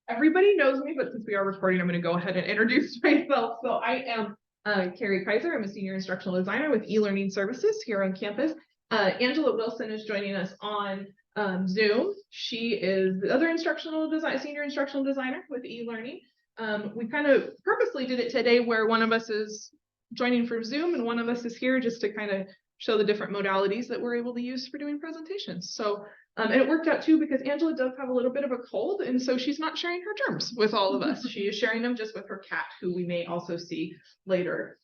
Everybody knows me, but since we are recording, I'm going to go ahead and introduce myself. So I am Carrie Kaiser. I'm a senior instructional designer with e-learning services here on campus. Angela Wilson is joining us on Zoom. She is the other senior instructional designer with e-learning. We kind of purposely did it today where one of us is joining from Zoom and one of us is here just to kind of show the different modalities that we're able to use for doing presentations. So and it worked out too because Angela does have a little bit of a cold, and so she's not sharing her germs with all of us. She is sharing them just with her cat, who we may also see later.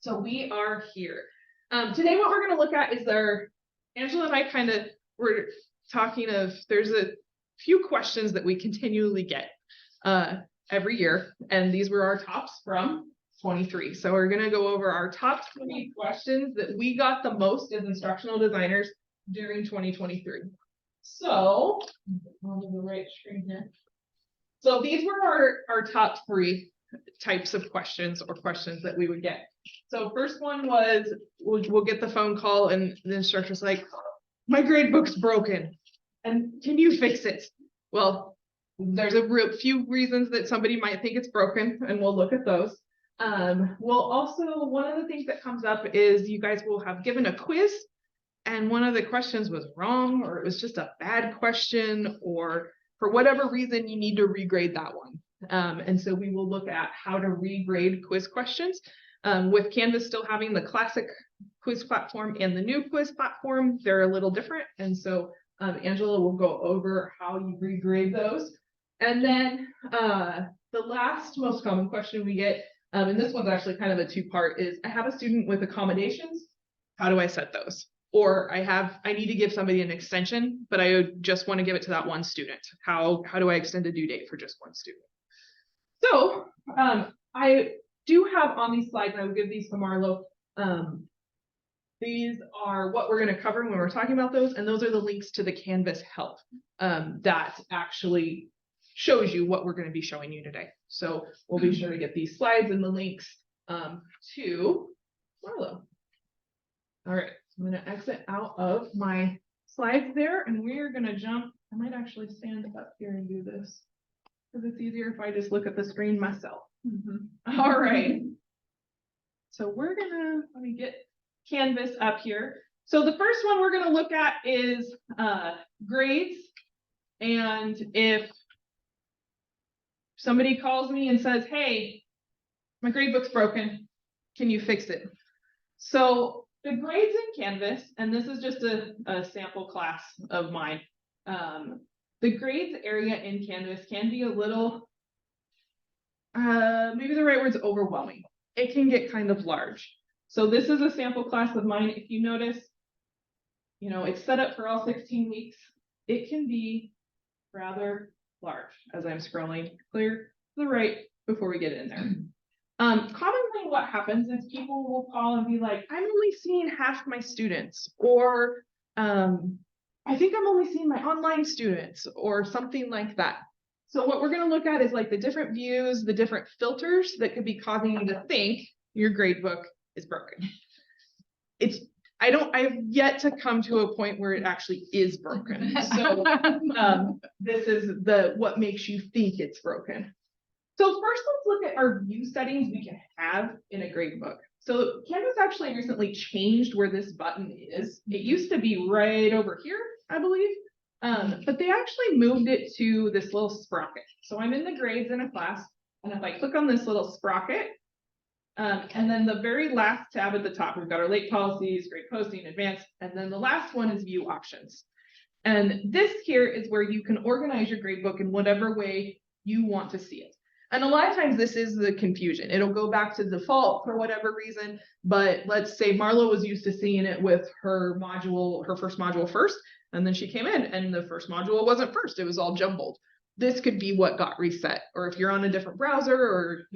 So we are here. Today what we're going to look at is Angela and I were talking of, there's a few questions that we continually get every year, and these were our tops from 23. So we're going to go over our top 20 questions that we got the most as instructional designers during 2023. So on the right screen here. So these were our top 3 types of questions or questions that we would get. So first one was, we'll get the phone call and the instructor's like, my grade book's broken and can you fix it? Well, there's a few reasons that somebody might think it's broken, and we'll look at those. We'll also, one of the things that comes up is you guys will have given a quiz and one of the questions was wrong, or it was just a bad question, or for whatever reason, you need to regrade that one. And so we will look at how to regrade quiz questions. With Canvas still having the classic quiz platform and the new quiz platform, they're a little different. And so Angela will go over how you regrade those. And then the last most common question we get, and this one's actually kind of a 2-part, is I have a student with accommodations. How do I set those? Or I need to give somebody an extension, but I just want to give it to that one student. How do I extend a due date for just one student? So I do have on these slides, and I will give these to Marlo. These are what we're going to cover when we're talking about those, and those are the links to the Canvas help that actually shows you what we're going to be showing you today. So we'll be sure to get these slides and the links to Marlo. All right. I'm going to exit out of my slides there, and we're going to jump. I might actually stand up here and do this because it's easier if I just look at the screen myself. All right. So let me get Canvas up here. So the first one we're going to look at is grades. And if somebody calls me and says, hey, my grade book's broken, can you fix it? So the grades in Canvas, and this is just a sample class of mine, the grades area in Canvas can be a little, maybe the right word's overwhelming. It can get kind of large. So this is a sample class of mine. If you notice, it's set up for all 16 weeks. It can be rather large as I'm scrolling clear to the right before we get in there. Commonly what happens is people will call and be like, I'm only seeing half my students, or I think I'm only seeing my online students, or something like that. So what we're going to look at is like the different views, the different filters that could be causing you to think your grade book is broken. I've yet to come to a point where it actually is broken. So this is what makes you think it's broken. So first, let's look at our view settings we can have in a grade book. So Canvas actually recently changed where this button is. It used to be right over here, I believe, but they actually moved it to this little sprocket. So I'm in the grades in a class, and if I click on this little sprocket, and then the very last tab at the top, we've got our late policies, grade posting, advanced, and then the last one is view options. And this here is where you can organize your grade book in whatever way you want to see it. And a lot of times this is the confusion. It'll go back to default for whatever reason, but let's say Marlo was used to seeing it with her first module first, and then she came in and the first module wasn't first, it was all jumbled. This could be what got reset. Or if you're on a different browser or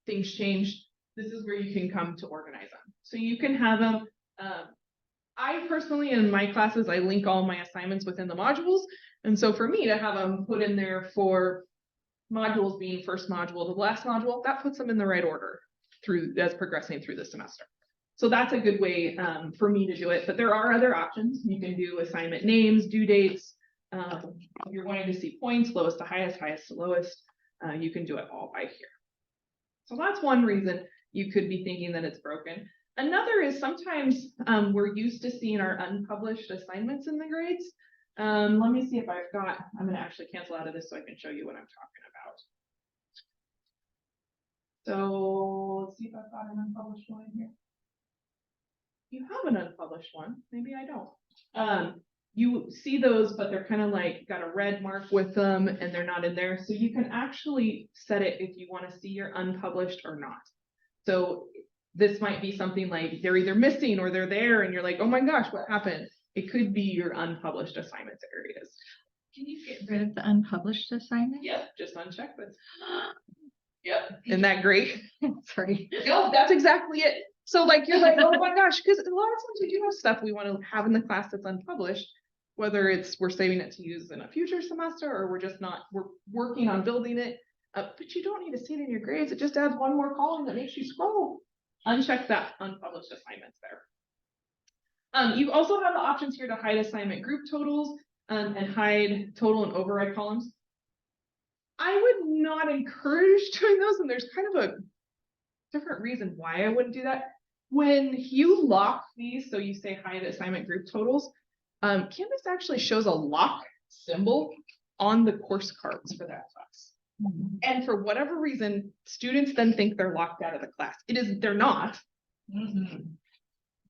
things changed, this is where you can come to organize them. So you can have them, I personally, in my classes, I link all my assignments within the modules. And so for me to have them put in there for modules being first module to the last module, that puts them in the right order as progressing through the semester. So that's a good way for me to do it. But there are other options. You can do assignment names, due dates, If you're wanting to see points, lowest to highest, highest to lowest, you can do it all by here. So that's one reason you could be thinking that it's broken. Another is sometimes we're used to seeing our unpublished assignments in the grades. Let me see if I'm going to actually cancel out of this so I can show you what I'm talking about. So let's see if I've got an unpublished one in here. You have an unpublished one. Maybe I don't. You see those, but they're kind of like got a red mark with them and they're not in there. So you can actually set it if you want to see your unpublished or not. So this might be something like they're either missing or they're there and you're like, oh my gosh, what happened? It could be your unpublished assignments areas. Can you get rid of the unpublished assignment? Yep, just uncheck this. Yep, isn't that great? Sorry. No, that's exactly it. So like you're like, oh my gosh, because a lot of times we do have stuff we want to have in the class that's unpublished, whether it's we're saving it to use in a future semester or we're working on building it. But you don't need to see it in your grades. It just adds one more column that makes you scroll. Uncheck that unpublished assignments there. You also have the options here to hide assignment group totals and hide total and override columns. I would not encourage doing those, and there's kind of a different reason why I wouldn't do that. When you lock these, so you say hide assignment group totals, Canvas actually shows a lock symbol on the course cards for that class. Mm-hmm. And for whatever reason, students then think they're locked out of the class. They're not. Mm-hmm.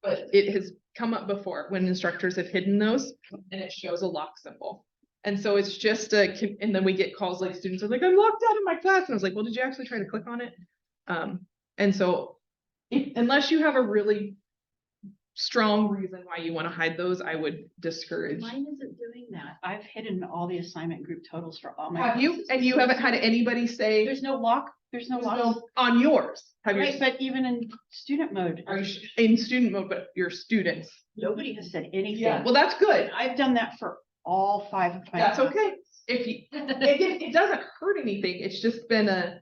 But it has come up before when instructors have hidden those and it shows a lock symbol. And so it's just and then we get calls like students are like, I'm locked out of my class. And I was like, well, did you actually try to click on it? And so unless you have a really strong reason why you want to hide those, I would discourage. Mine isn't doing that. I've hidden all the assignment group totals for all my Have classes. You? And you haven't had anybody say there's no lock. There's no lock on yours. Have right, you? But even in student mode. Are you in student mode, but your students? Nobody has said anything. Yeah. Well, that's good. I've done that for all 5 of my That's classes. okay. If you it doesn't hurt anything. It's just been a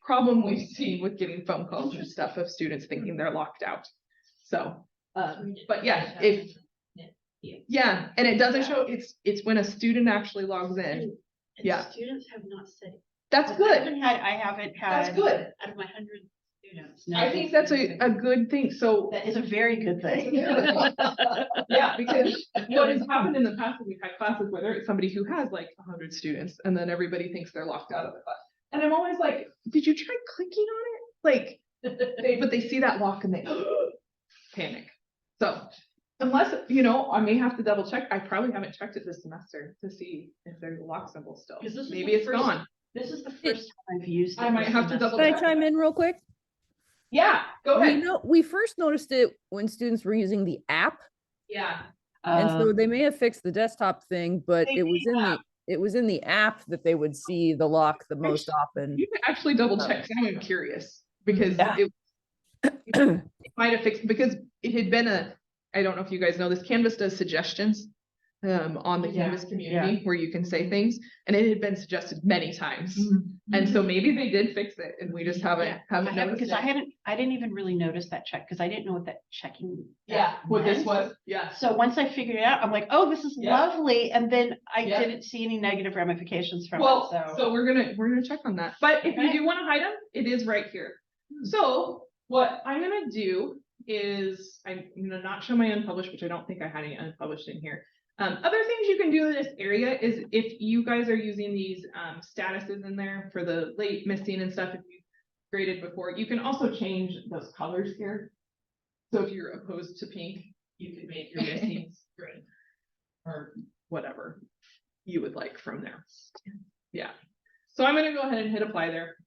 problem we've seen with getting phone calls and stuff of students thinking they're locked out. So but yeah, and it doesn't show it's when a student actually logs in. And yeah. Students have not said it. That's good. I haven't had that's good. Out of my 100 students. I think that's a good thing. So that is a very good thing. Yeah, because what has happened in the past is we've had classes where there's somebody who has like 100 students and then everybody thinks they're locked out of the class. And I'm always like, did you try clicking on it? Like, but they see that lock and they panic. So unless, I may have to double check. I probably haven't checked it this semester to see if there's a lock symbol still. Maybe it's gone. This is the first time I've used it. I might have to double Can check. I chime in real quick? Yeah, go ahead. We first noticed it when students were using the app. Yeah. And so they may have fixed the desktop thing, but it was in the app that they would see the lock the most often. You can actually double check. I'm curious because it might have fixed because it had been I don't know if you guys know this, Canvas does suggestions on the Canvas community where you can say things, and it had been suggested many times. And so maybe they did fix it and we just haven't noticed because I didn't even really notice that check because I didn't know what that checking what this was. So once I figured it out, I'm like, oh, this is lovely, and then I didn't see any negative ramifications from it. So we're gonna check on that. But if you do want to hide them, it is right here. So what I'm gonna do is I'm gonna not show my unpublished, which I don't think I had any unpublished in here. Other things you can do in this area is if you guys are using these statuses in there for the late, missing and stuff, if you graded before, you can also change those colors here. So if you're opposed to pink, you could make your missing green or whatever you would like from there. Yeah. So I'm going to go ahead and hit apply there.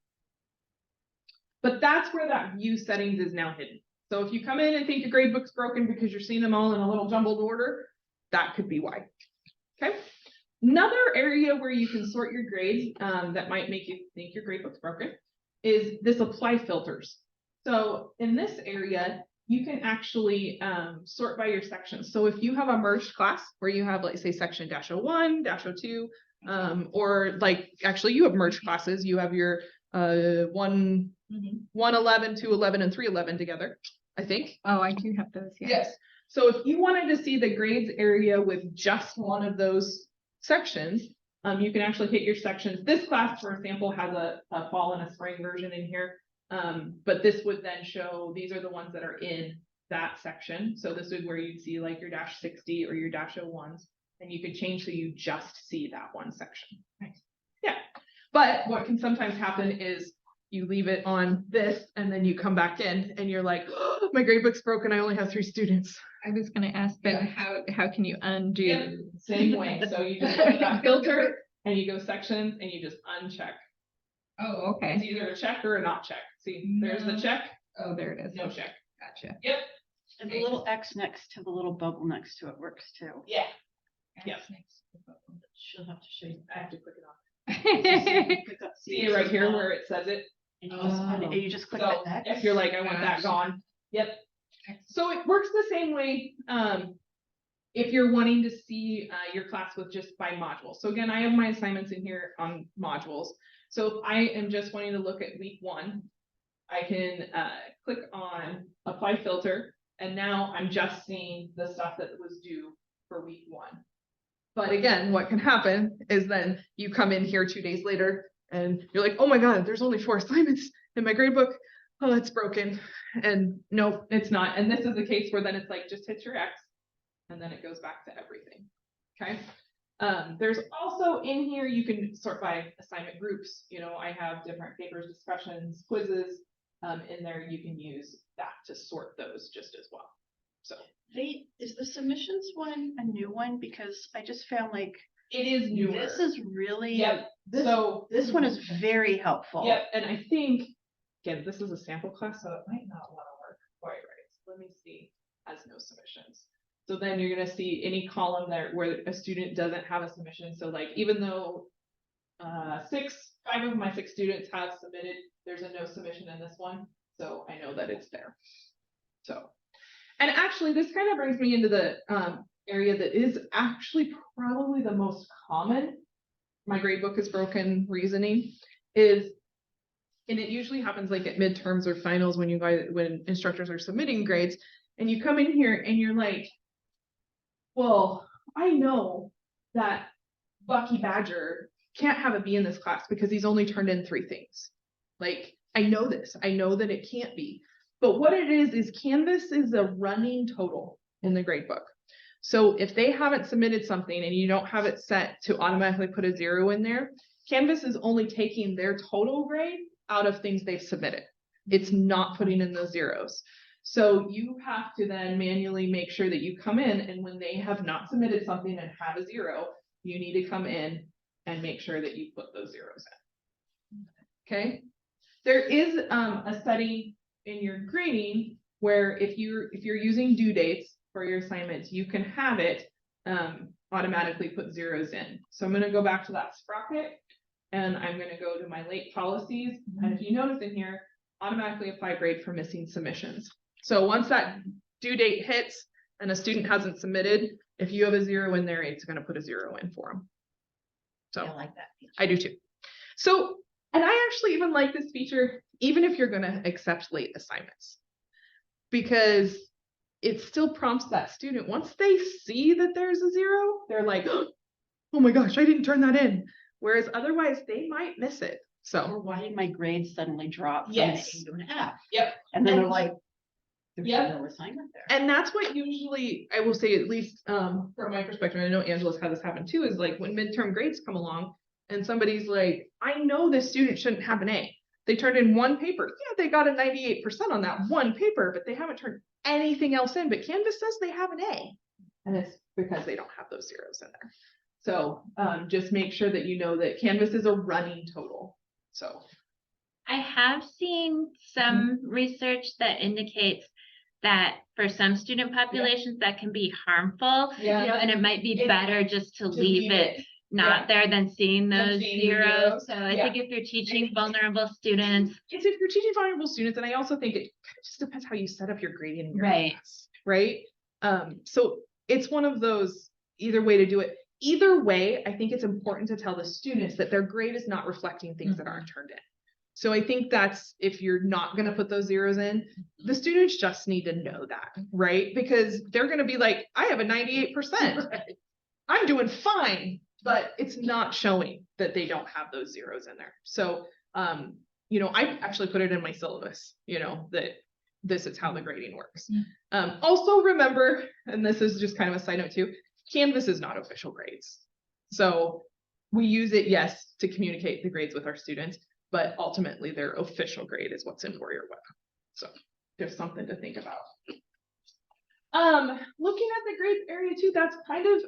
But that's where that view settings is now hidden. So if you come in and think your grade book's broken because you're seeing them all in a little jumbled order, that could be why. Okay. Another area where you can sort your grades that might make you think your grade book's broken is this apply filters. So in this area, you can actually sort by your sections. So if you have a merged class where you have, like, say, section -01, -02, or like actually you have merged classes, you have your 111, 211, and 311 together, I think. Oh, I do have those. Yeah. Yes. So if you wanted to see the grades area with just one of those sections, you can actually hit your sections. This class, for example, has a fall and a spring version in here. But this would then show, these are the ones that are in that section. So this is where you'd see like your -60 or your -01s, and you could change so you just see that one section. Nice. Yeah. But what can sometimes happen is you leave it on this and then you come back in and you're like, oh, my grade book's broken. I only have 3 students. I was gonna ask then, how can you undo? Yeah, same way. So you just go to that filter and you go sections and you just uncheck. Oh, It's okay. either a check or a not check. See, there's the No. check, Oh, there it is. no check. Gotcha. Yep. And the little X next to the little bubble next to it works too. Yeah. Yep. She'll have to show you. I have to click it on. Click up, See it right here where it says it. And you just click So the X. if you're like, I want that Gotcha. gone. Yep. So it works the same way. If you're wanting to see your class with just by module. So again, I have my assignments in here on modules. So if I am just wanting to look at week 1, I can click on apply filter, and now I'm just seeing the stuff that was due for week 1. But again, what can happen is then you come in here 2 days later and you're like, oh my God, there's only 4 assignments in my grade book. Oh, it's broken. And no, it's not. And this is the case where then it's like, just hit your X and then it goes back to everything. Okay. There's also in here, you can sort by assignment groups. You know, I have different papers, discussions, quizzes in there. You can use that to sort those just as well. So Is the submissions one a new one? Because I just found like it is newer. this is really, Yep. this one is very helpful. Yep. And I think, again, this is a sample class, so it might not want to work quite right. So let me see, has no submissions. So then you're going to see any column there where a student doesn't have a submission. So like, even though 5 of my 6 students have submitted, there's a no submission in this one. So I know that it's there. So, and actually this kind of brings me into the area that is actually probably the most common. My grade book is broken reasoning is, and it usually happens like at midterms or finals when when instructors are submitting grades, and you come in here and you're like, well, I know that Bucky Badger can't have a B in this class because he's only turned in 3 things. Like, I know this. I know that it can't be. But what it is Canvas is a running total in the grade book. So if they haven't submitted something and you don't have it set to automatically put a 0 in there, Canvas is only taking their total grade out of things they've submitted. It's not putting in those zeros. So you have to then manually make sure that you come in, and when they have not submitted something and have a 0, you need to come in and make sure that you put those zeros in. Okay. There is a setting in your grading where if you're using due dates for your assignments, you can have it automatically put zeros in. So I'm going to go back to that sprocket and I'm going to go to my late policies. And if you notice in here, automatically apply grade for missing submissions. So once that due date hits and a student hasn't submitted, if you have a 0 in there, it's going to put a 0 in for them. So I like that. I do too. So, and I actually even like this feature, even if you're going to accept late assignments, because it still prompts that student. Once they see that there's a 0, they're like, oh my gosh, I didn't turn that in. Whereas otherwise they might miss it. So, Or why did my grade suddenly drop from Yes. an A to an F? Yep. And then And- they're like, there's Yep. no assignment there. and that's what usually, I will say, at least from my perspective, I know Angela's had this happen too, is like when midterm grades come along and somebody's like, I know this student shouldn't have an A. They turned in 1 paper. Yeah, they got a 98% on that 1 paper, but they haven't turned anything else in. But Canvas says they have an A. And it's because they don't have those zeros in there. So just make sure that you know that Canvas is a running total. So I have seen some research that indicates that for some student populations that can be harmful, you know, and it might be better just to leave it not there than seeing Than those seeing the zeros. zeros. So I Yeah. think if you're teaching vulnerable students, it's if you're teaching vulnerable students, and I also think it just depends how you set up your grading in your Right. class, right? So it's one of those either way to do it. Either way, I think it's important to tell the students that their grade is not reflecting things that aren't turned in. So I think that's, if you're not going to put those zeros in, the students just need to know that, right? Because they're going to be like, I have a 98%. I'm doing fine, but it's not showing that they don't have those zeros in there. So, I actually put it in my syllabus, that this is how the grading works. Also remember, and this is just kind of a side note too, Canvas is not official grades. So we use it, yes, to communicate the grades with our students, but ultimately their official grade is what's in Warrior Web. So there's something to think about. Looking at the grades area too, that's kind of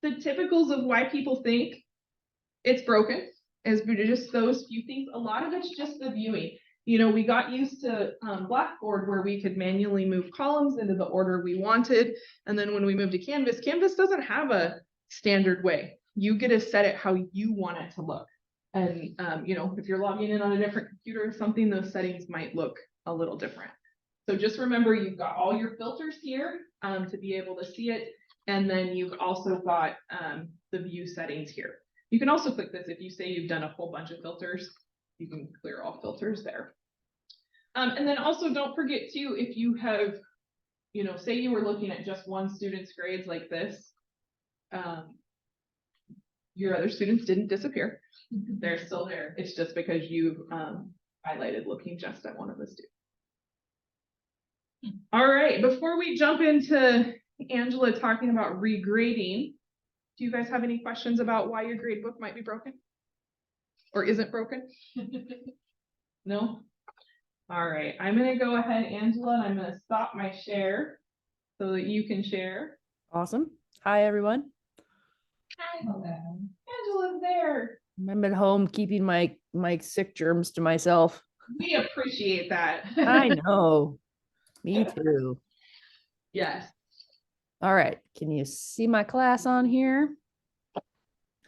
the typicals of why people think it's broken, is just those few things. A lot of it's just the viewing. We got used to Blackboard where we could manually move columns into the order we wanted. And then when we moved to Canvas, Canvas doesn't have a standard way. You get to set it how you want it to look. And, if you're logging in on a different computer or something, those settings might look a little different. So just remember, you've got all your filters here to be able to see it. And then you've also got the view settings here. You can also click this if you say you've done a whole bunch of filters. You can clear all filters there. And then also don't forget too, if you have, say you were looking at just one student's grades like this, your other students didn't disappear. They're still there. It's just because you've highlighted looking just at one of the students. All right, before we jump into Angela talking about regrading, do you guys have any questions about why your grade book might be broken? Or isn't broken? No? All right, I'm gonna go ahead, Angela, and I'm gonna stop my share so that you can share. Awesome. Hi, everyone. Hi, Angela's there. I'm at home keeping my sick germs to myself. We appreciate that. I know. Me too. Yes. All right. Can you see my class on here?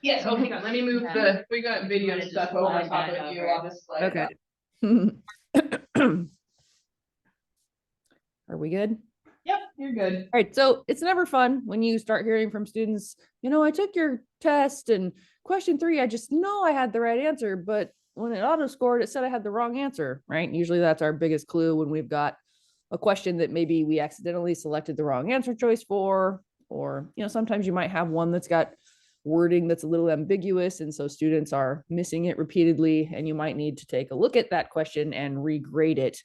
Yes. Oh, hang on. Let me move we got video stuff over top of you. I'll just slide Okay. Are we good? Yep, you're good. All right. So it's never fun when you start hearing from students, I took your test and question 3, I just know I had the right answer, but when it auto scored, it said I had the wrong answer, right? Usually that's our biggest clue when we've got a question that maybe we accidentally selected the wrong answer choice for, or, sometimes you might have one that's got wording that's a little ambiguous. And so students are missing it repeatedly, and you might need to take a look at that question and regrade it.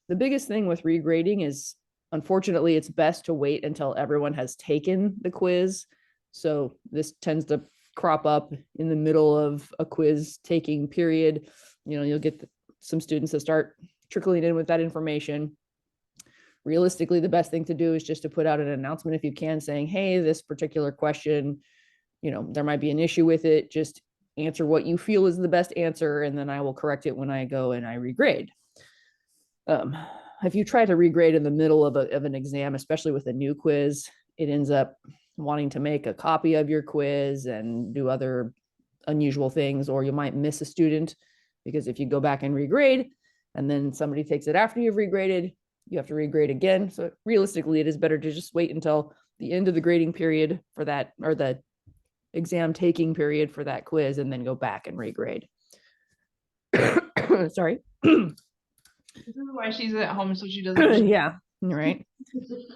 The biggest thing with regrading is, unfortunately, it's best to wait until everyone has taken the quiz. So this tends to crop up in the middle of a quiz taking period. You'll get some students that start trickling in with that information. Realistically, the best thing to do is just to put out an announcement if you can, saying, hey, this particular question, there might be an issue with it. Just answer what you feel is the best answer, and then I will correct it when I go and I regrade. If you try to regrade in the middle of an exam, especially with a new quiz, it ends up wanting to make a copy of your quiz and do other unusual things, or you might miss a student, because if you go back and regrade and then somebody takes it after you've regraded, you have to regrade again. So realistically, it is better to just wait until the end of the grading period for that, or the exam taking period for that quiz, and then go back and regrade. Sorry. This is why she's at home, so she doesn't. Yeah, right.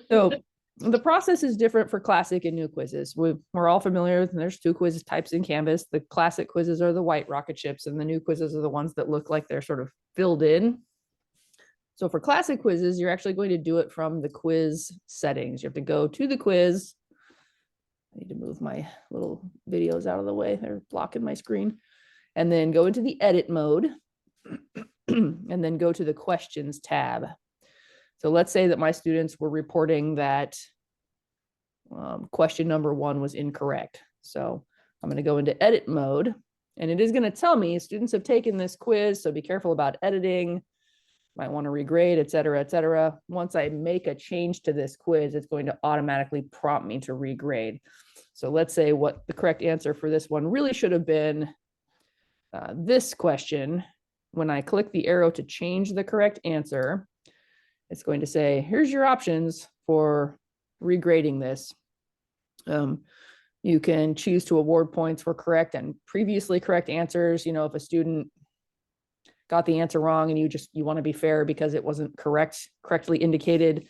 So the process is different for classic and new quizzes. We're all familiar with, and there's 2 quiz types in Canvas. The classic quizzes are the white rocket ships, and the new quizzes are the ones that look like they're sort of filled in. So for classic quizzes, you're actually going to do it from the quiz settings. You have to go to the quiz. I need to move my little videos out of the way. They're blocking my screen. And then go into the edit mode and then go to the questions tab. So let's say that my students were reporting that question number 1 was incorrect. So I'm going to go into edit mode, and it is going to tell me students have taken this quiz, so be careful about editing. Might want to regrade, et cetera, et cetera. Once I make a change to this quiz, it's going to automatically prompt me to regrade. So let's say what the correct answer for this one really should have been this question. When I click the arrow to change the correct answer, it's going to say, here's your options for regrading this. You can choose to award points for correct and previously correct answers. If a student got the answer wrong and you want to be fair because it wasn't correctly indicated,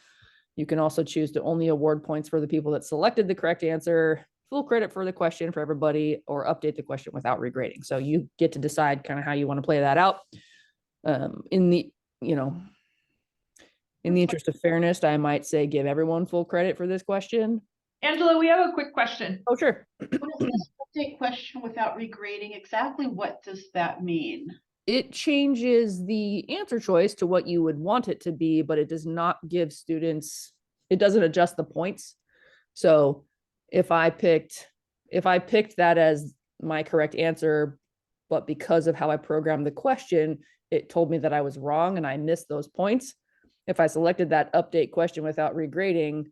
you can also choose to only award points for the people that selected the correct answer, full credit for the question for everybody, or update the question without regrading. So you get to decide kind of how you want to play that out. In the interest of fairness, I might say give everyone full credit for this question. Angela, we have a quick question. Oh, sure. When it says update question without regrading, exactly what does that mean? It changes the answer choice to what you would want it to be, but it does not give students, it doesn't adjust the points. So if I picked that as my correct answer, but because of how I programmed the question, it told me that I was wrong and I missed those points. If I selected that update question without regrading,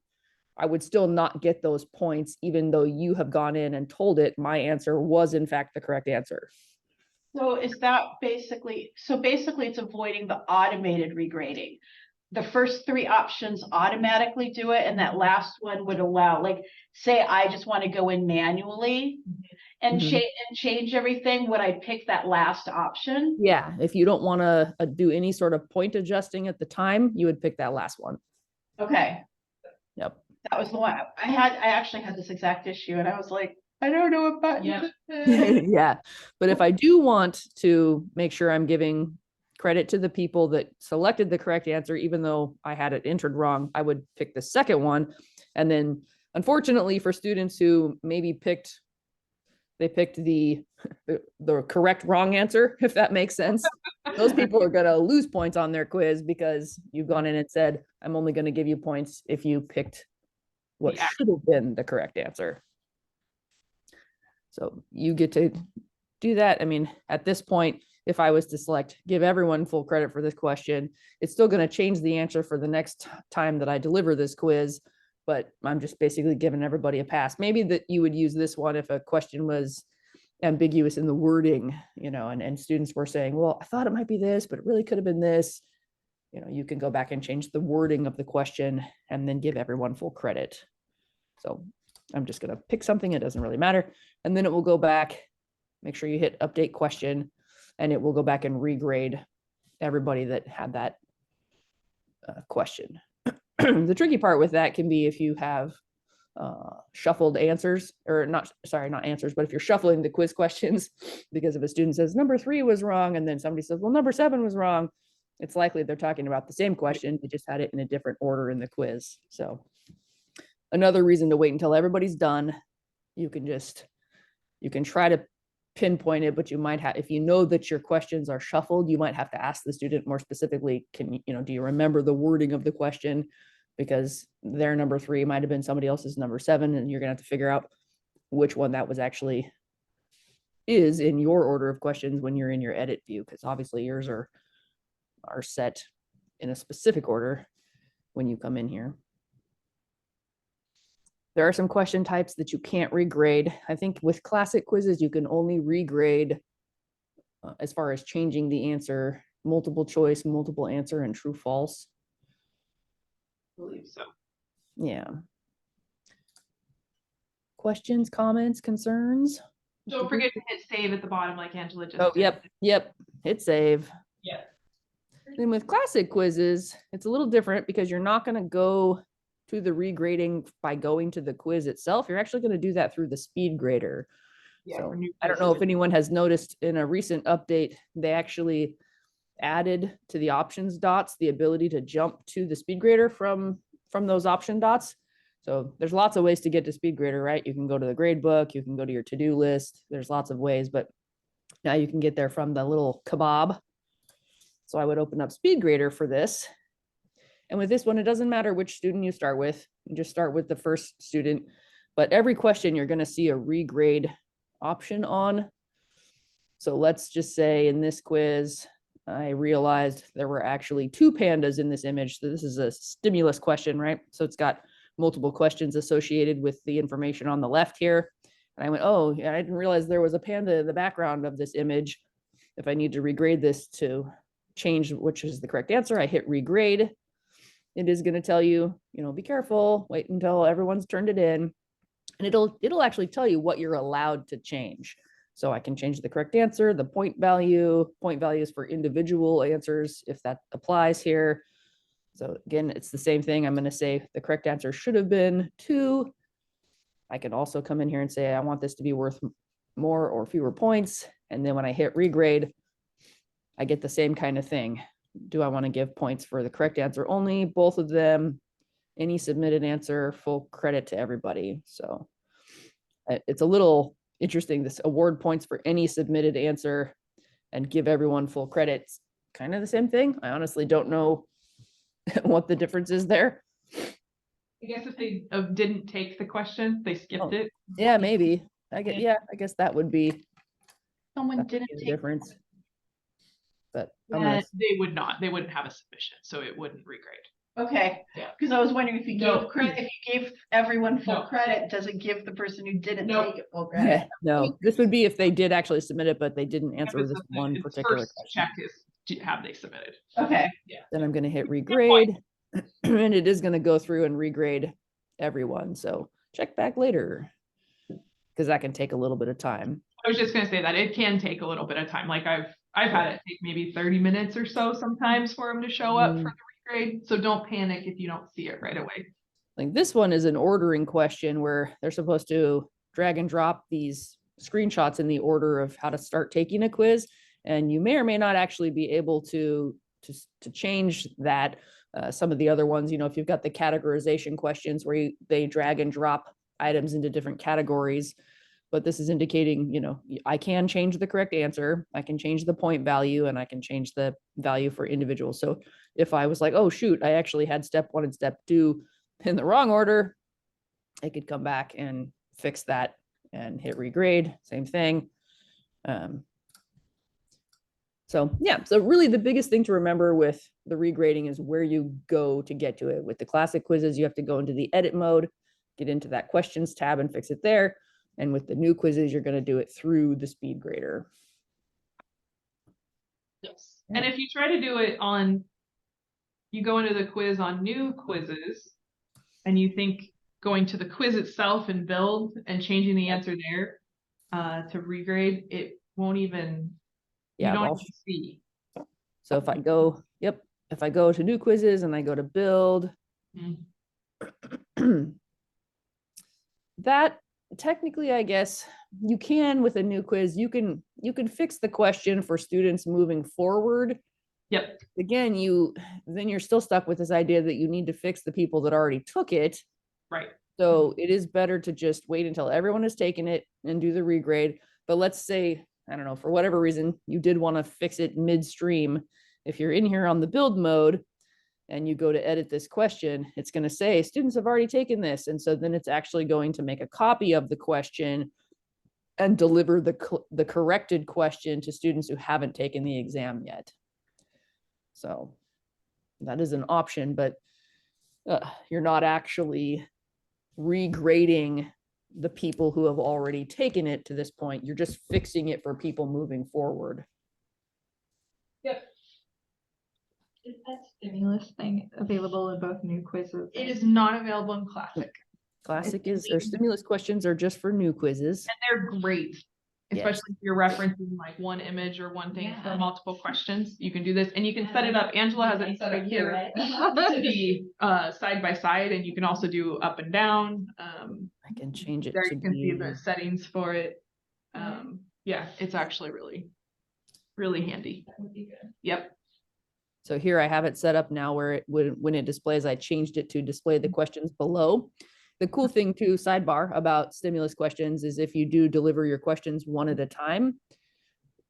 I would still not get those points, even though you have gone in and told it my answer was in fact the correct answer. So is that basically it's avoiding the automated regrading. The first three options automatically do it, and that last one would allow, like, say I just want to go in manually and change everything, would I pick that last option? Yeah, if you don't want to do any sort of point adjusting at the time, you would pick that last one. Okay. Yep. That was the one I actually had this exact issue, and I was like, I don't know what button. Yep. Yeah, but if I do want to make sure I'm giving credit to the people that selected the correct answer, even though I had it entered wrong, I would pick the second one. And then unfortunately for students who maybe picked the correct wrong answer, if that makes sense, those people are going to lose points on their quiz because you've gone in and said, I'm only going to give you points if you picked what should have been the correct answer. So you get to do that. I mean, at this point, if I was to select, give everyone full credit for this question, it's still going to change the answer for the next time that I deliver this quiz, but I'm just basically giving everybody a pass. Maybe that you would use this one if a question was ambiguous in the wording, and students were saying, well, I thought it might be this, but it really could have been this. You can go back and change the wording of the question and then give everyone full credit. So I'm just going to pick something. It doesn't really matter. And then it will go back, make sure you hit update question, and it will go back and regrade everybody that had that question. The tricky part with that can be if you have shuffled answers, or not answers, but if you're shuffling the quiz questions, because if a student says number 3 was wrong, and then somebody says, well, number 7 was wrong, it's likely they're talking about the same question. They just had it in a different order in the quiz. So another reason to wait until everybody's done. You can try to pinpoint it, but you might have, if you know that your questions are shuffled, you might have to ask the student more specifically, do you remember the wording of the question? Because their number 3 might have been somebody else's number 7, and you're gonna have to figure out which one that was actually is in your order of questions when you're in your edit view, because obviously yours are set in a specific order when you come in here. There are some question types that you can't regrade. I think with classic quizzes, you can only regrade as far as changing the answer, multiple choice, multiple answer, and true false. I believe so. Yeah. Questions, comments, concerns? Don't forget to hit save at the bottom like Angela just Oh, did. yep. Hit save. Yeah. Then with classic quizzes, it's a little different because you're not going to go to the regrading by going to the quiz itself. You're actually going to do that through the speed grader. Yeah, So for new I don't know if quizzes. anyone has noticed in a recent update, they actually added to the options dots the ability to jump to the speed grader from those option dots. So there's lots of ways to get to speed grader, right? You can go to the grade book, you can go to your to-do list. There's lots of ways, but now you can get there from the little kebab. So I would open up speed grader for this. And with this one, it doesn't matter which student you start with. You just start with the first student. But every question, you're going to see a regrade option on. So let's just say in this quiz, I realized there were actually 2 pandas in this image. So this is a stimulus question, right? So it's got multiple questions associated with the information on the left here. And I went, oh, yeah, I didn't realize there was a panda in the background of this image. If I need to regrade this to change which is the correct answer, I hit regrade. It is going to tell you, be careful, wait until everyone's turned it in. And it'll actually tell you what you're allowed to change. So I can change the correct answer, the point values for individual answers, if that applies here. So again, it's the same thing. I'm going to say the correct answer should have been 2. I can also come in here and say, I want this to be worth more or fewer points. And then when I hit regrade, I get the same kind of thing. Do I want to give points for the correct answer only, both of them, any submitted answer, full credit to everybody? So it's a little interesting, this award points for any submitted answer and give everyone full credit. It's kind of the same thing. I honestly don't know what the difference is there. I guess if they didn't take the question, they skipped it. Yeah, maybe. I guess that would be Someone that would didn't be the take. difference. But They wouldn't have a submission, so it wouldn't regrade. Okay, Yeah. because I was wondering if you No. gave credit, if you gave everyone full No. credit, does it give the person who didn't No. take it full credit? no, this would be if they did actually submit it, but they didn't answer Because this the- one its particular first question. check is, have they submitted? Okay, Then I'm going to hit point. regrade, and it is going to go through and regrade everyone. So check back later, because that can take a little bit of time. I was just gonna say that it can take a little bit of time. Like I've had it take maybe 30 minutes or so sometimes for them to show up for the regrade. So don't panic if you don't see it right away. Like this one is an ordering question where they're supposed to drag and drop these screenshots in the order of how to start taking a quiz. And you may or may not actually be able to change that. Some of the other ones, if you've got the categorization questions where they drag and drop items into different categories, but this is indicating, I can change the correct answer, I can change the point value, and I can change the value for individuals. So if I was like, oh shoot, I actually had step 1 and step 2 in the wrong order, I could come back and fix that and hit regrade, same thing. So really the biggest thing to remember with the regrading is where you go to get to it. With the classic quizzes, you have to go into the edit mode, get into that questions tab and fix it there. And with the new quizzes, you're going to do it through the speed grader. Yes. And if you try to do it you go into the quiz on new quizzes and you think going to the quiz itself and build and changing the answer there to regrade, it won't even, you don't even see. So if I go, if I go to new quizzes and I go to build, that technically, I guess you can with a new quiz, you can fix the question for students moving forward. Yep. Again, then you're still stuck with this idea that you need to fix the people that already took it. Right. So it is better to just wait until everyone has taken it and do the regrade. But let's say, I don't know, for whatever reason, you did want to fix it midstream. If you're in here on the build mode and you go to edit this question, it's going to say students have already taken this. And so then it's actually going to make a copy of the question and deliver the corrected question to students who haven't taken the exam yet. So that is an option, but you're not actually regrading the people who have already taken it to this point. You're just fixing it for people moving forward. Yep. Is that stimulus thing available in both new quizzes? It is not available in Classic. Classic is, their stimulus questions are just for new quizzes. And they're great, especially if you're referencing like one image or one thing for multiple questions. You can do this and you can set it up. Angela has it set up here to be side by side, and you can also do up and down. I can change it There to you can see be, the settings for it. Yeah, it's actually really, really handy. That would be good. Yep. so here I have it set up now where it would, when it displays, I changed it to display the questions below. The cool thing too, sidebar about stimulus questions, is if you do deliver your questions one at a time,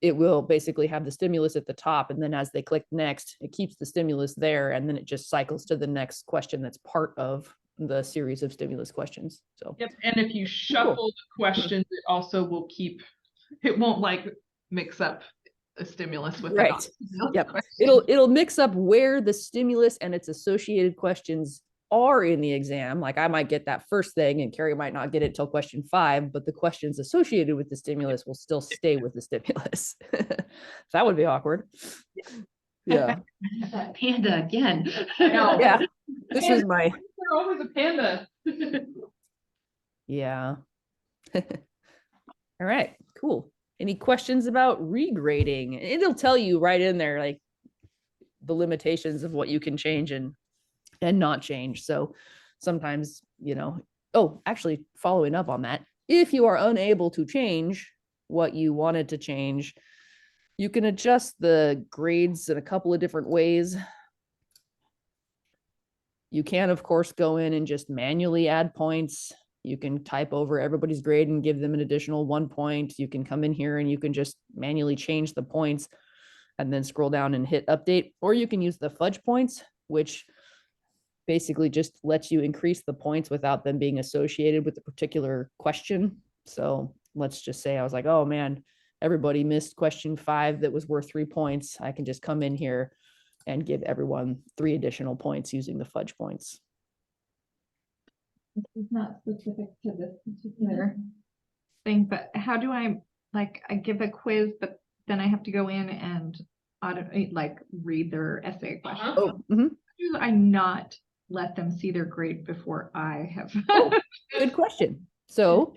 it will basically have the stimulus at the top. And then as they click next, it keeps the stimulus there. And then it just cycles to the next question that's part of the series of stimulus questions. So Yep. And if you shuffle the questions, it also will keep, it won't like mix up a stimulus with Right. a Yep. question. It'll mix up where the stimulus and its associated questions are in the exam. Like I might get that first thing and Carrie might not get it till question 5, but the questions associated with the stimulus will still stay with the stimulus. That would be awkward. Yeah. Panda again. I know. Yeah. This is my, They're always a panda. yeah. All right, cool. Any questions about regrading? It'll tell you right in there, like the limitations of what you can change and not change. So sometimes, oh, actually following up on that, if you are unable to change what you wanted to change, you can adjust the grades in a couple of different ways. You can, of course, go in and just manually add points. You can type over everybody's grade and give them an additional 1 point. You can come in here and you can just manually change the points and then scroll down and hit update. Or you can use the fudge points, which basically just lets you increase the points without them being associated with a particular question. So let's just say I was like, oh man, everybody missed question 5 that was worth 3 points. I can just come in here and give everyone 3 additional points using the fudge points. It's not specific to this particular thing, but how do I give a quiz, but then I have to go in and read their essay question? Oh, mm-hmm. Do I not let them see their grade before I have? Good question. So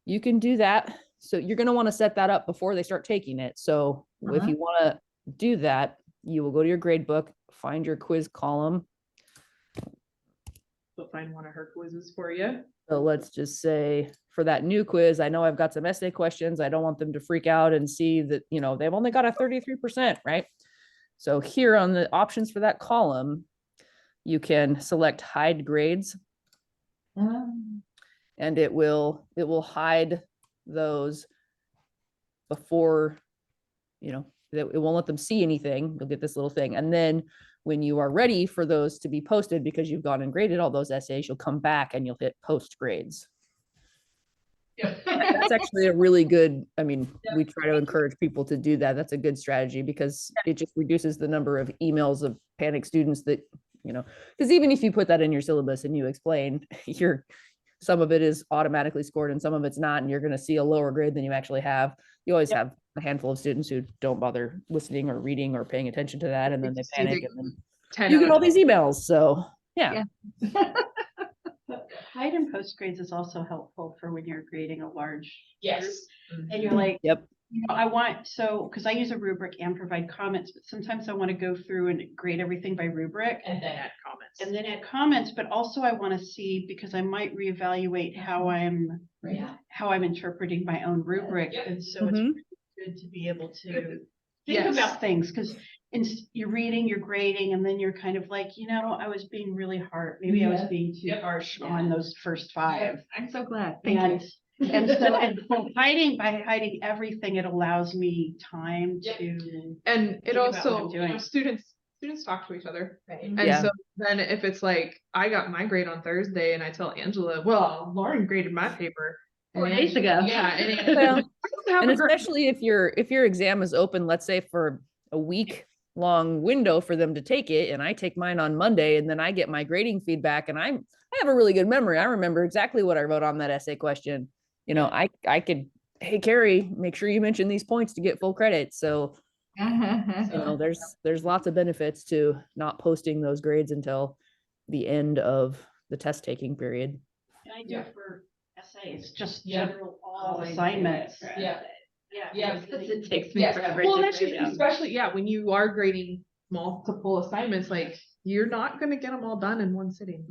you can do that. So you're going to want to set that up before they start taking it. So if you want to do that, you will go to your grade book, find your quiz column. We'll find one of her quizzes for you. So let's just say for that new quiz, I know I've got some essay questions. I don't want them to freak out and see that, they've only got a 33%, right? So here on the options for that column, you can select hide grades. And it will hide those before, it won't let them see anything. You'll get this little thing. And then when you are ready for those to be posted, because you've gone and graded all those essays, you'll come back and you'll hit post grades. Yep. That's actually a really good, we try to encourage people to do that. That's a good strategy because it just reduces the number of emails of panicked students that, because even if you put that in your syllabus and you explain, some of it is automatically scored and some of it's not, and you're going to see a lower grade than you actually have. You always have a handful of students who don't bother listening or reading or paying attention to that, and then they panic, and then you get all these emails. So yeah. Hide and post grades is also helpful for when you're grading a large Yes. group, and you're like, yep. Because I use a rubric and provide comments, but sometimes I want to go through and grade everything by rubric And then add comments. but also I want to see, because I might reevaluate how I'm interpreting my own rubric. And so it's really good to be able to think about things, because you're reading, you're grading, and then you're kind of like, I was being really hard. Maybe I was being too harsh on those first 5. I'm so glad. Thank you. And so by hiding everything, it allows me time to. And it also, doing. Students talk to each other. Right. And so then if it's like, I got my grade on Thursday and I tell Angela, well, Lauren graded my paper 4 days ago. Yeah. And especially if your exam is open, let's say for a week long window for them to take it, and I take mine on Monday, and then I get my grading feedback, and I have a really good memory. I remember exactly what I wrote on that essay question. I could, hey, Carrie, make sure you mention these points to get full credit. So, there's lots of benefits to not posting those grades until the end of the test taking period. And I do it for essays, just general all assignments. Yeah, because it takes me forever. Well, to that's grade them. especially when you are grading multiple assignments, like you're not going to get them all done in one sitting.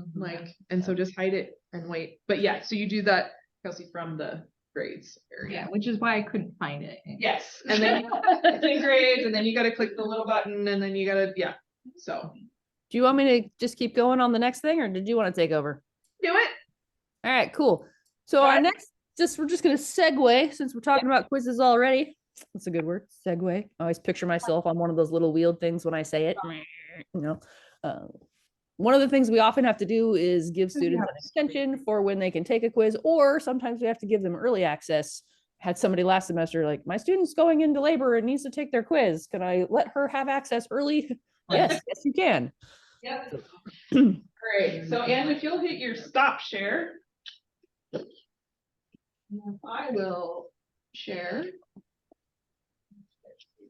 And so just hide it and wait. But so you do that, Kelsey, from the grades area. Yeah, which is why I couldn't find it. Yes. And then the grades, and then you got to click the little button, and then you got to, So do you want me to just keep going on the next thing, or did you want to take over? do it. All right, cool. So our next, we're just going to segue, since we're talking about quizzes already. That's a good word, segue. I always picture myself on one of those little wheeled things when I say it. One of the things we often have to do is give students an extension for when they can take a quiz, or sometimes we have to give them early access. Had somebody last semester like, my student's going into labor and needs to take their quiz. Can I let her have access early? Yes, you can. Yep. Great. So, Anne, if you'll hit your stop share, I will share.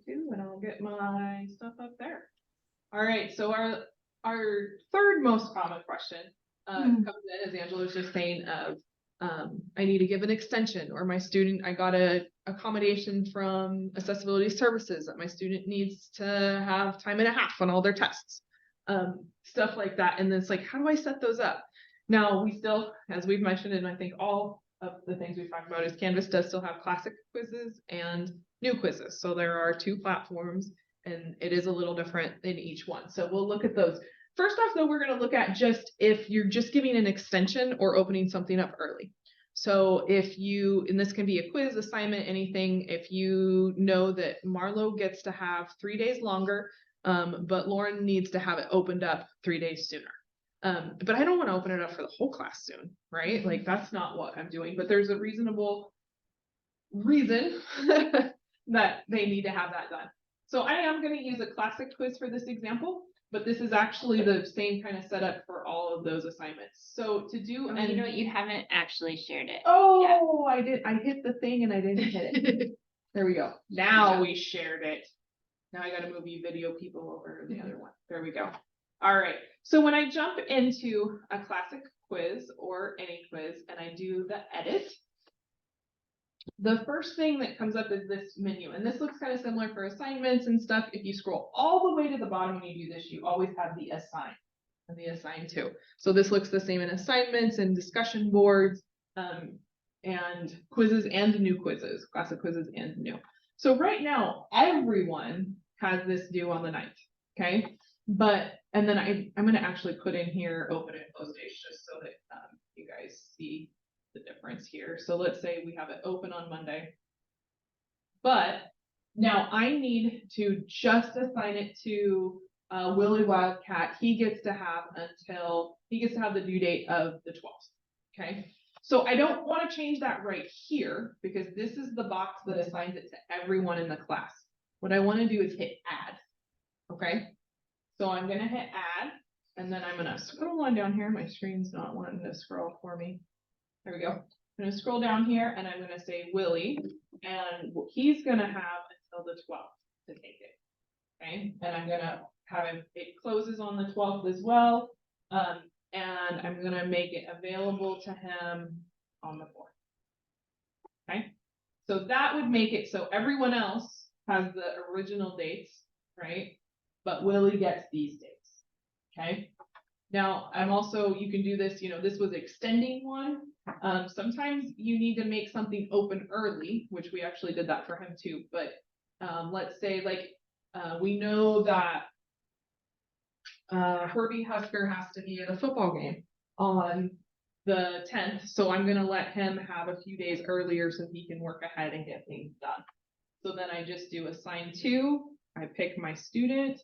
And I'll get my stuff up there. All right. So our third most common question comes in, as Angela was just saying, of I need to give an extension, or my student, I got a accommodation from accessibility services that my student needs to have time and a half on all their tests. Stuff like that. And then it's like, how do I set those up? Now we still, as we've mentioned, and I think all of the things we've talked about is Canvas does still have classic quizzes and new quizzes. So there are 2 platforms and it is a little different in each one. So we'll look at those. First off though, we're going to look at just if you're just giving an extension or opening something up early. So if you, and this can be a quiz, assignment, anything, if you know that Marlo gets to have 3 days longer, but Lauren needs to have it opened up 3 days sooner. But I don't want to open it up for the whole class soon, right? Like that's not what I'm doing, but there's a reasonable reason that they need to have that done. So I am going to use a classic quiz for this example, but this is actually the same kind of setup for all of those assignments. So to do, Oh, and you know what, you haven't actually shared it. oh, I hit the thing and I didn't hit it. There we go. Now we shared it. Now I got to move you video people over to the other one. There we go. All right. So when I jump into a classic quiz or any quiz and I do the edit, the first thing that comes up is this menu. And this looks kind of similar for assignments and stuff. If you scroll all the way to the bottom when you do this, you always have the assign and the assign to. So this looks the same in assignments and discussion boards, and quizzes and new quizzes, classic quizzes and new. So right now, everyone has this due on the 9th. Okay. But, and then I'm going to actually put in here open and close dates just so that you guys see the difference here. So let's say we have it open on Monday, but now I need to just assign it to Willie Wildcat. He gets to have the due date of the 12th. Okay. So I don't want to change that right here because this is the box that assigns it to everyone in the class. What I want to do is hit add. Okay. So I'm going to hit add, and then I'm going to scroll on down here. My screen's not wanting to scroll for me. There we go. I'm going to scroll down here and I'm going to say Willie, and he's going to have until the 12th to take it. Okay. And I'm going to have him, it closes on the 12th as well. And I'm going to make it available to him on the 4th. Okay. So that would make it so everyone else has the original dates, right? But Willie gets these dates. Okay. Now I'm also, you can do this, this was extending one. Sometimes you need to make something open early, which we actually did that for him too. But let's say we know that Herbie Husker has to be at a football game on the 10th. So I'm going to let him have a few days earlier so he can work ahead and get things done. So then I just do assign to, I pick my student.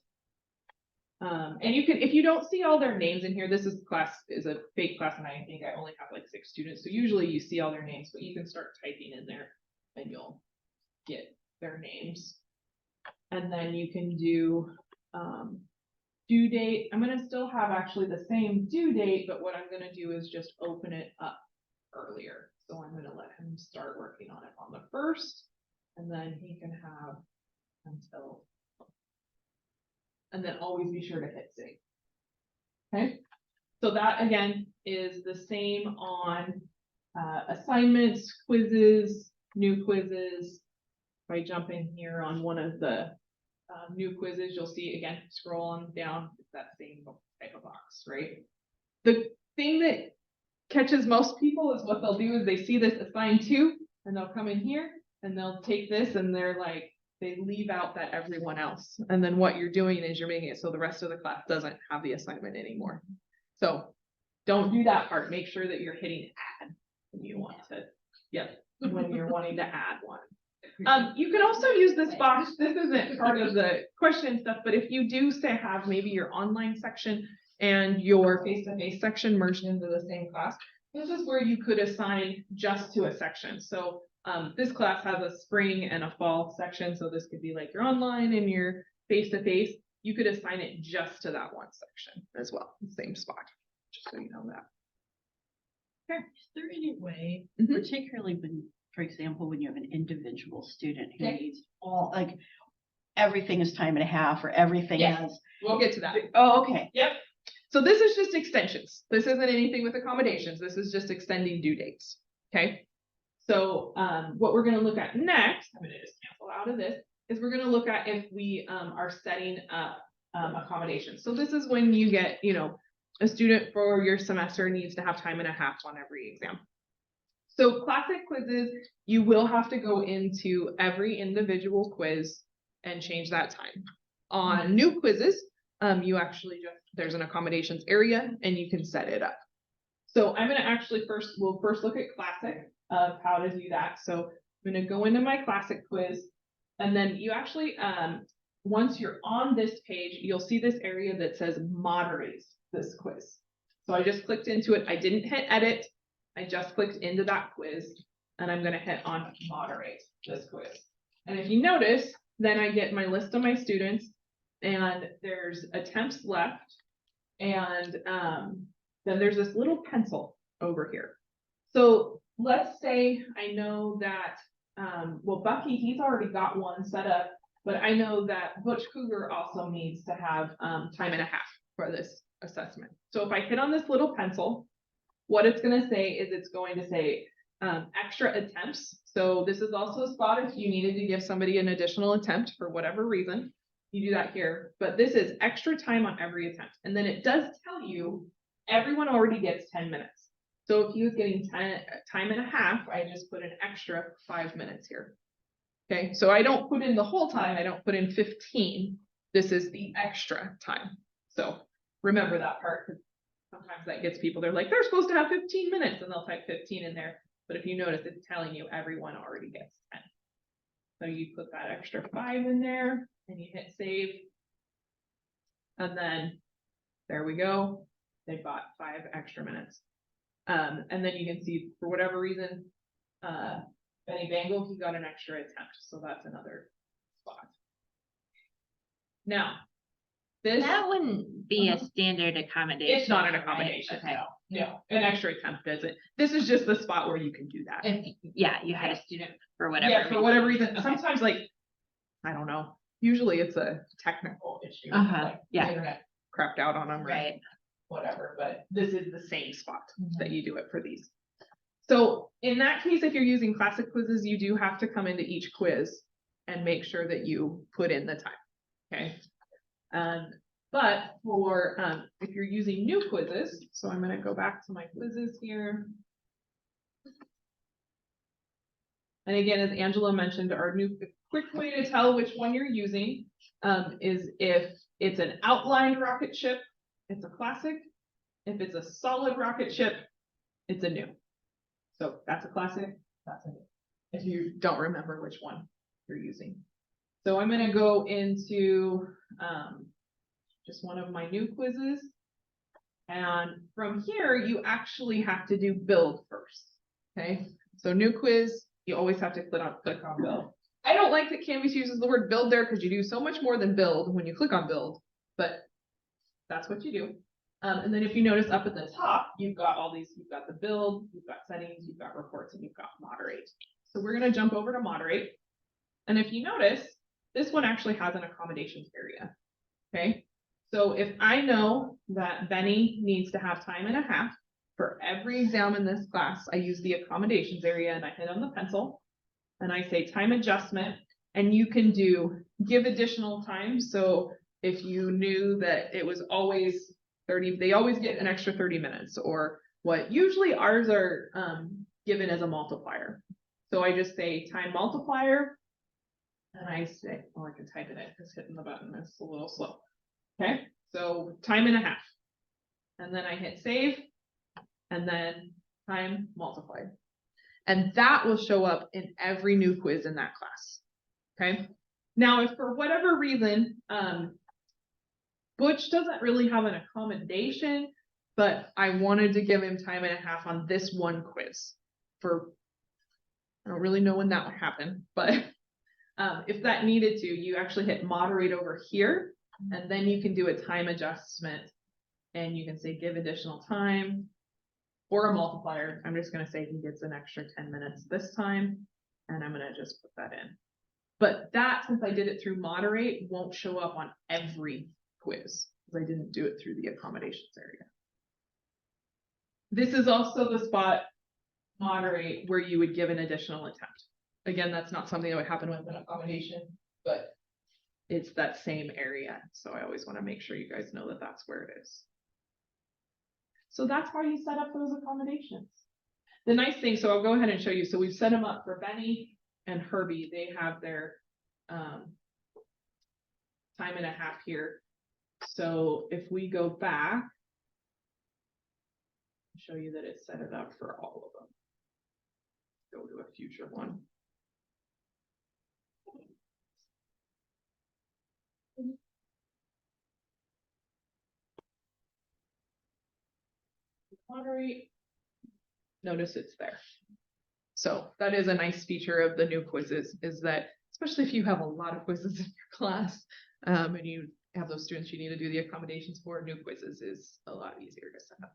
And you can, if you don't see all their names in here, this is a fake class, and I think I only have like 6 students. So usually you see all their names, but you can start typing in there and you'll get their names. And then you can do due date. I'm going to still have actually the same due date, but what I'm going to do is just open it up earlier. So I'm going to let him start working on it on the 1st, and then he can have until, and then always be sure to hit save. Okay. So that again is the same on assignments, quizzes, new quizzes. If I jump in here on one of the new quizzes, you'll see again, scroll on down, it's that same type of box, right? The thing that catches most people is what they'll do is they see this assigned to, and they'll come in here and they'll take this and they're like, they leave out that everyone else. And then what you're doing is you're making it so the rest of the class doesn't have the assignment anymore. So don't do that part. Make sure that you're hitting add when you want to, when you're wanting to add one. You can also use this box. This isn't part of the question stuff, but if you do say have maybe your online section and your face-to-face section merged into the same class, this is where you could assign just to a section. So this class has a spring and a fall section. So this could be like your online and your face-to-face. You could assign it just to that one section as well. Same spot, just so you know that. Okay. Is there any way, Mhm. particularly when, for example, when you have an individual student who Okay. needs all, like, everything is time and a half, or everything Yes. is. We'll get to that. Oh, okay. Yep. So this is just extensions. This isn't anything with accommodations. This is just extending due dates. Okay. So what we're going to look at next, I'm going to just cancel out of this, is we're going to look at if we are setting up accommodations. So this is when you get, you know, a student for your semester needs to have time and a half on every exam. So classic quizzes, you will have to go into every individual quiz and change that time. On new quizzes, you actually just, there's an accommodations area and you can set it up. So I'm going to actually we'll first look at classic of how to do that. So I'm going to go into my classic quiz, and then you actually, once you're on this page, you'll see this area that says moderate this quiz. So I just clicked into it. I didn't hit edit. I just clicked into that quiz, and I'm going to hit on moderate this quiz. And if you notice, then I get my list of my students, and there's attempts left, and then there's this little pencil over here. So let's say I know that, well, Bucky, he's already got one set up, but I know that Butch Cougar also needs to have time and a half for this assessment. So if I hit on this little pencil, what it's going to say is it's going to say extra attempts. So this is also a spot if you needed to give somebody an additional attempt for whatever reason, you do that here, but this is extra time on every attempt. And then it does tell you everyone already gets 10 minutes. So if he was getting time and a half, I just put an extra 5 minutes here. Okay, so I don't put in the whole time, I don't put in 15. This is the extra time. So remember that part, because sometimes that gets people, they're like, they're supposed to have 15 minutes, and they'll type 15 in there. But if you notice, it's telling you everyone already gets 10. So you put that extra 5 in there, and you hit save. And then there we go. They've got 5 extra minutes. And then you can see, for whatever reason, Benny Bangle, he got an extra attempt. So that's another spot. Now, this, That wouldn't be a standard accommodation. it's not an right? accommodation. Okay. No, an extra attempt doesn't. This is just the spot where you can do that. If, yeah, you had a student for whatever. Yeah, for whatever reason. Okay. Sometimes, like, I don't know. Usually it's a technical issue. Like yeah. the internet crapped out on them, Right. whatever, but this is the same spot that you do it for these. So in that case, if you're using classic quizzes, you do have to come into each quiz and make sure that you put in the time. Okay. But for if you're using new quizzes, so I'm going to go back to my quizzes here. And again, as Angela mentioned, our new quick way to tell which one you're using is if it's an outlined rocket ship, it's a classic. If it's a solid rocket ship, it's a new. So that's a classic, that's a new. If you don't remember which one you're using. So I'm going to go into just one of my new quizzes. And from here, you actually have to do build first. Okay, so new quiz, you always have to click on build. I don't like that Canvas uses the word build there because you do so much more than build when you click on build, but that's what you do. And then if you notice up at the top, you've got all these, you've got the build, you've got settings, you've got reports, and you've got moderate. So we're going to jump over to moderate. And if you notice, this one actually has an accommodations area. Okay, so if I know that Benny needs to have time and a half for every exam in this class, I use the accommodations area and I hit on the pencil and I say time adjustment, and you can do give additional time. So if you knew that it was always 30, they always get an extra 30 minutes, or what usually ours are given as a multiplier. So I just say time multiplier, and I say, oh, I can type it in because hitting the button is a little slow. Okay, so time and a half, and then I hit save, and then time multiplied. And that will show up in every new quiz in that class. Okay, now if for whatever reason, Butch doesn't really have an accommodation, but I wanted to give him time and a half on this one quiz for, I don't really know when that would happen, but if that needed to, you actually hit moderate over here, and then you can do a time adjustment, and you can say give additional time or a multiplier. I'm just going to say he gets an extra 10 minutes this time, and I'm going to just put that in. But that, since I did it through moderate, won't show up on every quiz because I didn't do it through the accommodations area. This is also the spot moderate where you would give an additional attempt. Again, that's not something that would happen with an accommodation, but it's that same area. So I always want to make sure you guys know that that's where it is. So that's how you set up those accommodations. The nice thing, so I'll go ahead and show you. So we've set them up for Benny and Herbie. They have their time and a half here. So if we go back, show you that it's set it up for all of them. Go to a future one. Moderate. Notice it's there. So that is a nice feature of the new quizzes, is that especially if you have a lot of quizzes in your class, and you have those students you need to do the accommodations for, new quizzes is a lot easier to set up.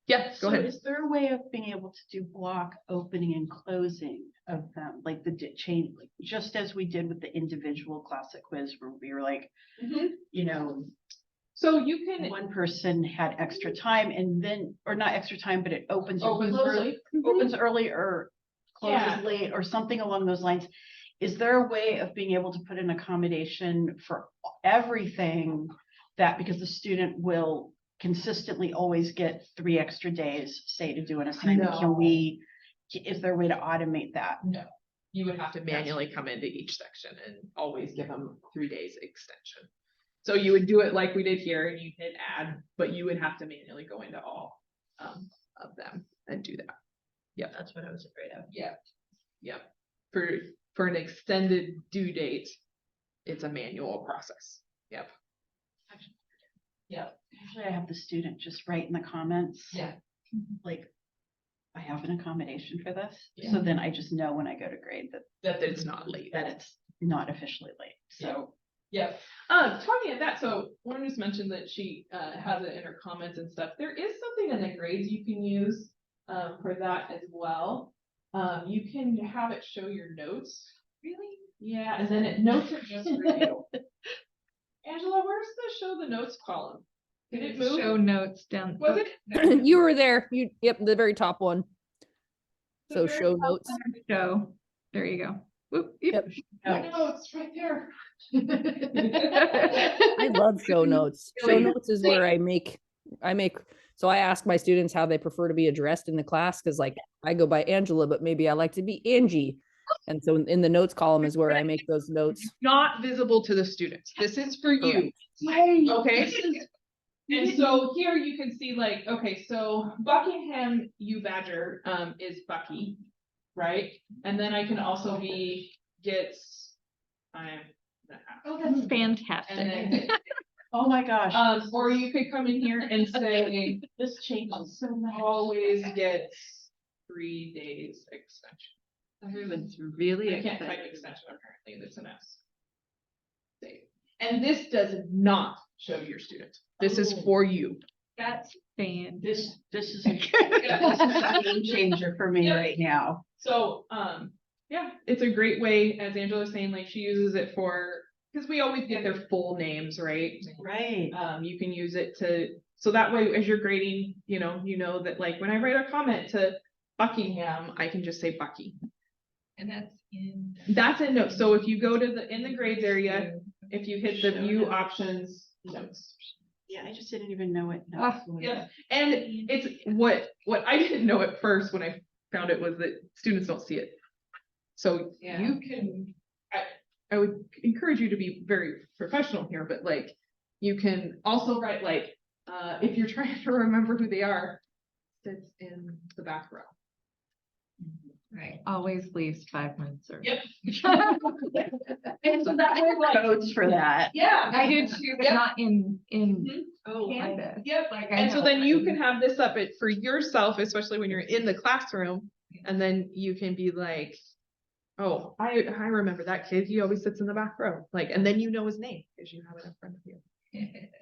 Yeah, go So ahead. is there a way of being able to do block opening and closing of them, like the change, like just as we did with the individual classic quiz where we were like, you know, So you can one person had extra time and then, or not extra time, but it opens or Opens closes- early. opens early or closes Yeah. late or something along those lines. Is there a way of being able to put an accommodation for everything that, because the student will consistently always get 3 extra days, say, to do an assignment? No. Can we, is there a way to automate that? No, you would have to manually come into each section and always give them 3 days extension. So you would do it like we did here and you hit add, but you would have to manually go into all of them and do that. Yeah, That's what I was afraid of. yeah, yeah. For an extended due date, it's a manual process. Yep. Yep. Usually I have the student just write in the comments. Yeah. Like, I have an accommodation for this. Yeah. So then I just know when I go to grade That it's not late. that it's not officially late. So. Yeah. Talking of that, so Lauren just mentioned that she has it in her comments and stuff. There is something in the grades you can use for that as well. You can have it show your notes. Really? Yeah, and then notes are just for you. Angela, where's the show the notes column? Did it move? Show notes down. Was it? You were there. Yep, the very top one. The So very show top notes. Show. There you go. Whoop, Yep. No, it's right there. I love show notes. Show Really? notes is where I make, so I ask my students how they prefer to be addressed in the class. Cause like I go by Angela, but maybe I like to be Angie. And so in the notes column is where I make those notes. Not visible to the students. This is for you. Okay. And so here you can see like, okay, so Buckingham U Badger is Bucky, right? And then I can also be gets Oh, that's fantastic. and then Oh my gosh. or you could come in here and say This changes so much. always gets 3 days extension. Everyone's really I can't type excited. extension apparently, that's an S. Save. And this does not show your students. This is Oh. for you. That's fantastic. This is a game changer for me right now. So, yeah, it's a great way, as Angela was saying, like she uses it for, because we always get their full names, right? Right. You can use it to, so that way as you're grading, you know that like when I write a comment to Buckingham, I can just say Bucky. And That's in notes. So if you go to in the grades area, if you hit the view options, notes. Yeah, I just didn't even know it. Yeah, and it's what I didn't know at first when I found it was that students don't see it. So you can, I would encourage you to be very professional here, but like you can also write like if you're trying to remember who they are, sits in the back row. right, always leaves 5 minutes or. Yep. And so that way, like, Codes for that. yeah, I did too, but Yep. not in Oh, Canvas. Yep. Like And so then you can have this up for yourself, especially when you're in the classroom, and then you can be like, oh, I remember that kid. He always sits in the back row. Like, and then you know his name because you have it in front of you.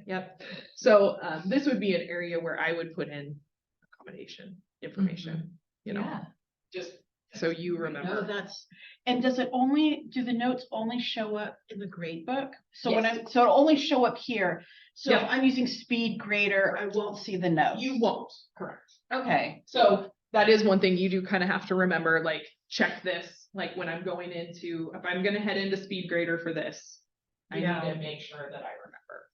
Yep. So this would be an area where I would put in accommodation information, just so you No, remember. and do the notes only show up in the grade book? So when Yes. so it'll only show up here. So if Yeah. I'm using speed grader, I won't see the notes. You won't, correct. Okay. So that is one thing you do kind of have to remember, like, check this, like when I'm going into, if I'm gonna head into speed grader for this, I need to make sure that I remember.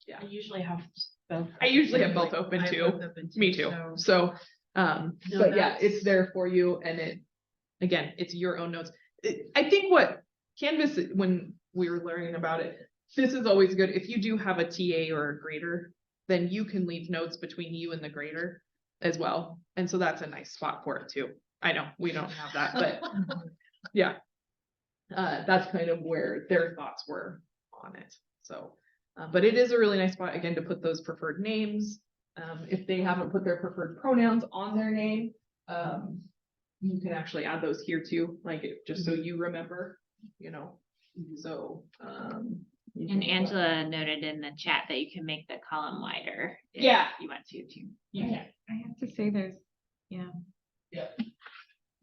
Yeah. I usually have both. I usually have both open I have too. both open Me too. So, No, but yeah, that's- it's there for you, and again, it's your own notes. I think what Canvas, when we were learning about it, this is always good. If you do have a TA or a grader, then you can leave notes between you and the grader as well. And so that's a nice spot for it too. I know we don't have that, but yeah. That's kind of where their thoughts were on it. So, but it is a really nice spot again to put those preferred names. If they haven't put their preferred pronouns on their name, you can actually add those here too, like just so you remember, you know. So, you And can- Angela noted in the chat that you can make the column wider. if Yeah. You want to too. Yeah. I have to say there's, yeah. Yeah.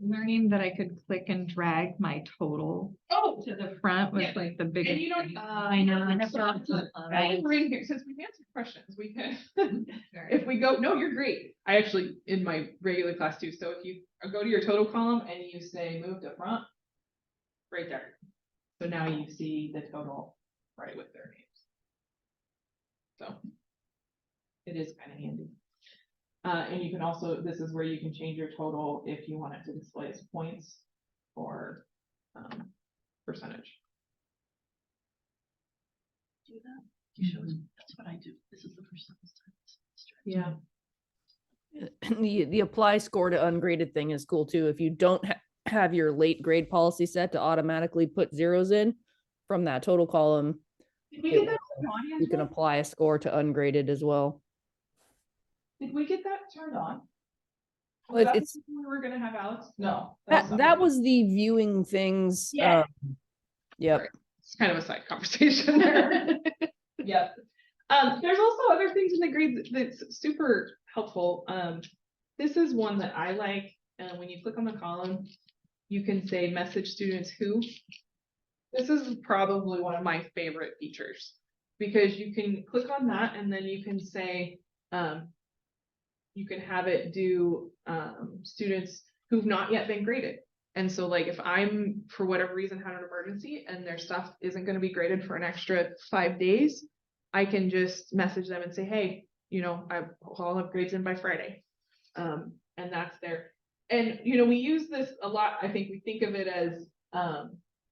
Learning that I could click and drag my total Oh, to the front was Yeah. like the biggest. and you don't. thing. I know, and So, right. we're in here, since we've answered questions, we can, if we go, no, you're great. I actually, in my regular class too, so if you go to your total column and you say move to front, right there. So now you see the total right with their names. So it is kind of handy. And you can also, this is where you can change your total if you want it to display as points or percentage. Do that. You show us. That's what I do. This is the first time this time. Yeah. The apply score to ungraded thing is cool too. If you don't have your late grade policy set to automatically put zeros in from that total column, Did we it get that turned on, you can Angela? apply a score to ungraded as well. Did we get that turned on? Well, Was that it's- something we were gonna have Alex? No. That something that else. was the viewing things. Yeah. Yep. Right. It's kind of a side conversation there. Yep. There's also other things in the grades that's super helpful. This is one that I like. When you click on the column, you can say message students who. This is probably one of my favorite features because you can click on that and then you can say, you can have it do students who've not yet been graded. And so like if I'm, for whatever reason, had an emergency and their stuff isn't going to be graded for an extra 5 days, I can just message them and say, hey, you know, I'll have grades in by Friday. And that's there. And, you know, we use this a lot. I think we think of it as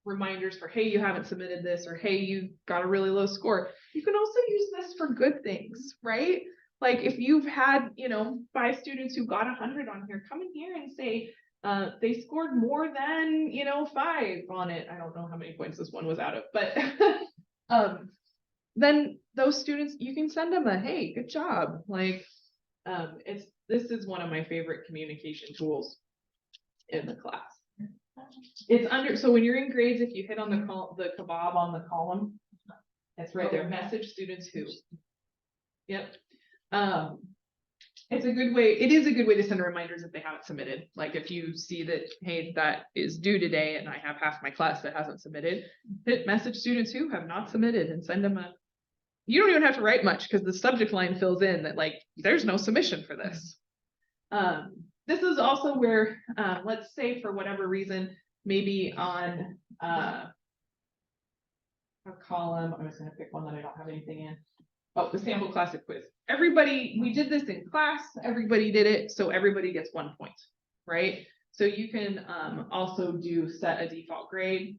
reminders for, hey, you haven't submitted this, or hey, you got a really low score. You can also use this for good things, right? Like if you've had, you know, 5 students who got 100 on here, come in here and say, they scored more than, you know, 5 on it. I don't know how many points this one was out of, but then those students, you can send them a, hey, good job. Like, this is one of my favorite communication tools in the class. It's under, so when you're in grades, if you hit on the kebab on the column, it's right there, message students who. Yep. It's a good way, it is a good way to send reminders if they haven't submitted. Like if you see that, hey, that is due today and I have half my class that hasn't submitted, hit message students who have not submitted and send them a, you don't even have to write much because the subject line fills in that like, there's no submission for this. This is also where, let's say for whatever reason, maybe on a column, I'm just gonna pick one that I don't have anything in. Oh, the sample classic quiz. Everybody, we did this in class, everybody did it, so everybody gets 1 point, right? So you can also do set a default grade.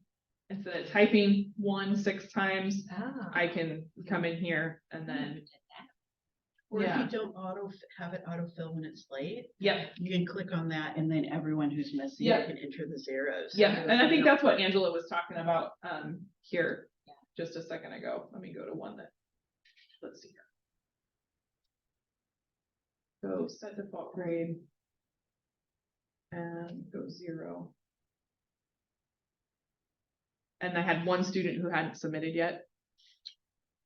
Instead of typing 1 6 times, I can come in here and then. Or Yeah. if you don't have it autofill when it's late, Yep. you can click on that and then everyone who's missing Yeah. can enter the zeros. Yeah, and I think that's what Angela was talking about here just a second ago. Let me go to one that, let's see here. Go set default grade. And go 0. And I had 1 student who hadn't submitted yet.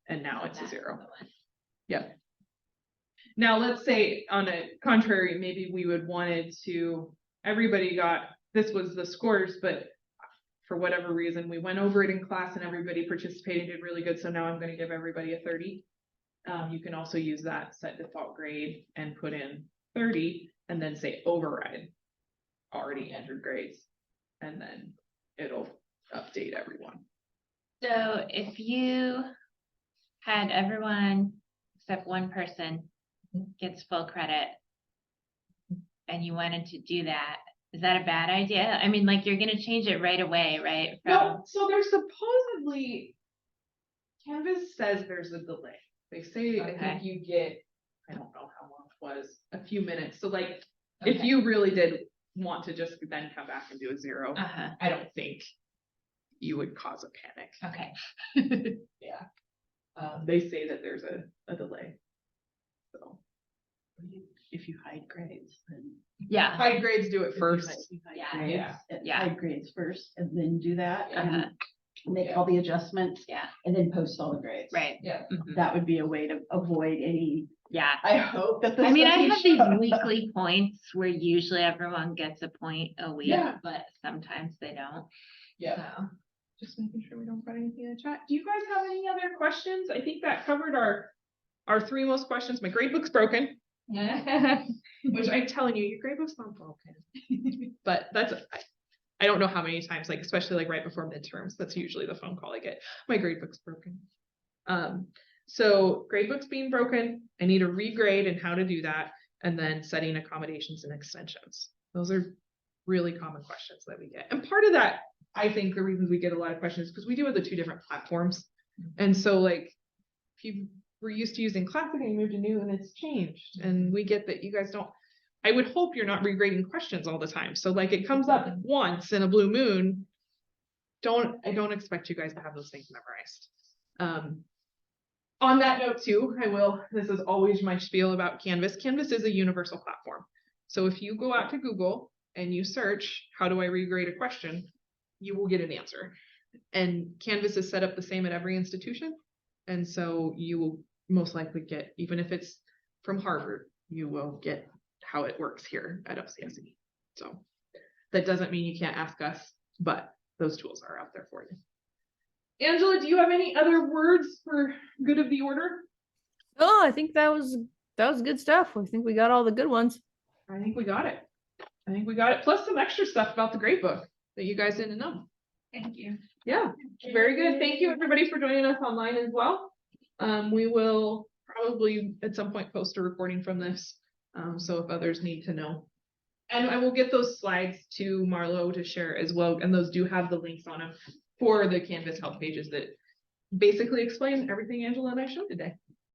And now it's a 0. Yep. Now, let's say on a contrary, maybe we would wanted to, everybody got, this was the scores, but for whatever reason, we went over it in class and everybody participated, did really good. So now I'm going to give everybody a 30. You can also use that set default grade and put in 30. and then say override already entered grades. And then it'll update everyone. So if you had everyone except one person gets full credit and you wanted to do that, is that a bad idea? I mean, like, you're gonna change it right away, right? No, so there's supposedly, Canvas says there's a delay. They say, I Okay. think you get, I don't know how long it was, a few minutes. So like, if Okay. you really did want to just then come back and do a zero, Uh-huh, I don't think you would cause a panic. okay. Yeah. They say that there's a delay. So If you hide grades, then. Yeah, high grades do it if you first. hide- you hide Yeah. grades, Yeah. Hide grades first and then do that Uh-huh. and make all the adjustments yeah, and then post all the grades. right. Yeah. Mhm. That would be a way to avoid any, Yeah. I hope that this. I mean, I doesn't have these show up. weekly points where usually everyone gets a point a week, Yeah. but sometimes they don't. Yeah. So, Just making sure we don't put anything in the chat. Do you guys have any other questions? I think that covered our three most questions. My grade book's broken, which I'm telling you, your grade book's not broken. But I don't know how many times, like, especially like right before midterms, that's usually the phone call I get. My grade book's broken. So grade book's being broken. I need a regrade and how to do that. And then setting accommodations and extensions. Those are really common questions that we get. And part of that, I think the reasons we get a lot of questions because we do have the two different platforms. And so like, if you were used to using Classic and you moved to New and it's changed, and we get that you guys don't, I would hope you're not regrading questions all the time. So like it comes up once in a blue moon. I don't expect you guys to have those things memorized. On that note too, this is always my spiel about Canvas. Canvas is a universal platform. So if you go out to Google and you search, how do I regrade a question? You will get an answer. And Canvas is set up the same at every institution. And so you will most likely get, even if it's from Harvard, you will get how it works here at FCSE. So that doesn't mean you can't ask us, but those tools are out there for you. Angela, do you have any other words for good of the order? Oh, I think that was good stuff. I think we got all the good ones. I think we got it. Plus some extra stuff about the grade book that you guys didn't know. thank you. Yeah, very good. Thank you everybody for joining us online as well. We will probably at some point post a recording from this. So if others need to know. And I will get those slides to Marlo to share as well. And those do have the links on them for the Canvas help pages that basically explain everything Angela and I showed today.